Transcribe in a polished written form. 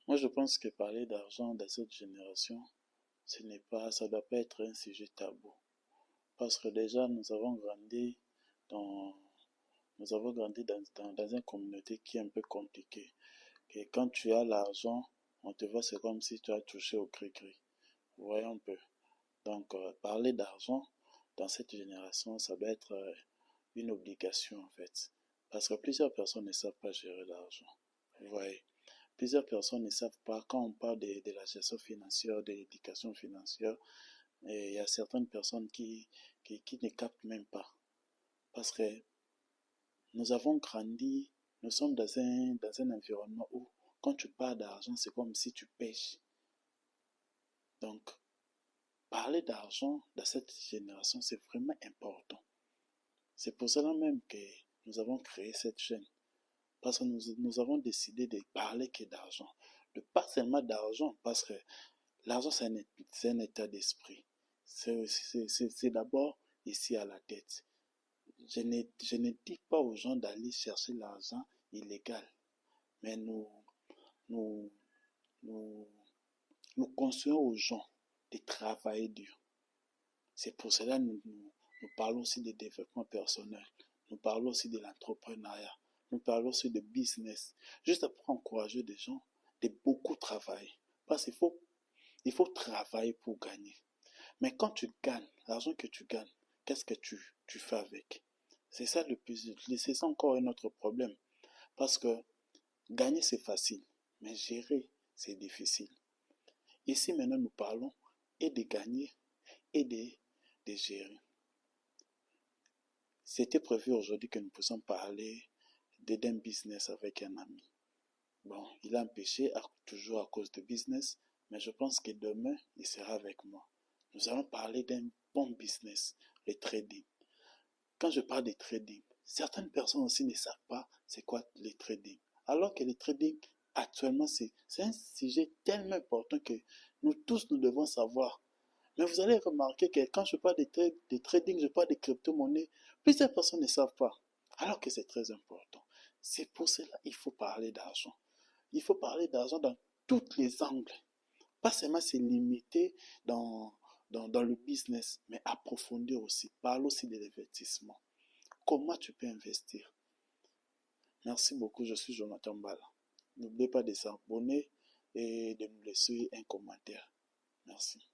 Moi, je pense que parler d'argent dans cette génération, ça doit pas être un sujet tabou. Parce que déjà, dans, nous avons grandi dans une communauté qui est un peu compliquée. Et quand tu as l'argent, on te voit, c'est comme si tu as touché au gris-gris. Vous voyez un peu. Donc, parler d'argent dans cette génération, ça doit être une obligation en fait. Parce que plusieurs personnes ne savent pas gérer l'argent. Vous voyez. Plusieurs personnes ne savent pas, quand on parle de la gestion financière, de l'éducation financière, et il y a certaines personnes qui ne captent même pas. Parce que nous avons grandi, nous sommes dans un environnement où, quand tu parles d'argent, c'est comme si tu pêches. Donc, parler d'argent dans cette génération, c'est vraiment important. C'est pour cela même que nous avons créé cette chaîne. Parce que nous avons décidé de parler que d'argent. De pas seulement d'argent, parce que l'argent, c'est un état d'esprit. C'est d'abord ici à la tête. Je ne dis pas aux gens d'aller chercher l'argent illégal, mais nous, nous, nous conseillons aux gens de travailler dur. C'est pour cela que nous parlons aussi de développement personnel. Nous parlons aussi de l'entrepreneuriat. Nous parlons aussi de business. Juste pour encourager des gens de beaucoup travailler. Parce il faut travailler pour gagner. Mais quand tu gagnes, l'argent que tu gagnes, qu'est-ce que tu fais avec? C'est ça le plus utile. C'est ça encore un autre problème. Parce que gagner, c'est facile. Mais gérer, c'est difficile. Ici, maintenant, nous parlons et de gagner et de gérer. C'était prévu aujourd'hui que nous puissions parler d'un business avec un ami. Bon, il a empêché toujours à cause de business, mais je pense que demain, il sera avec moi. Nous allons parler d'un bon business, le trading. Quand je parle de trading, certaines personnes aussi ne savent pas c'est quoi le trading. Alors que le trading, actuellement, c'est un sujet tellement important que nous tous, nous devons savoir. Mais vous allez remarquer que quand je parle de trading, je parle de crypto-monnaies, plusieurs personnes ne savent pas. Alors que c'est très important. C'est pour cela qu'il faut parler d'argent. Il faut parler d'argent dans tous les angles. Pas seulement se limiter dans le business, mais approfondir aussi. Parle aussi de l'investissement. Comment tu peux investir? Merci beaucoup, je suis Jonathan Bala. N'oubliez pas de s'abonner et de nous laisser un commentaire. Merci.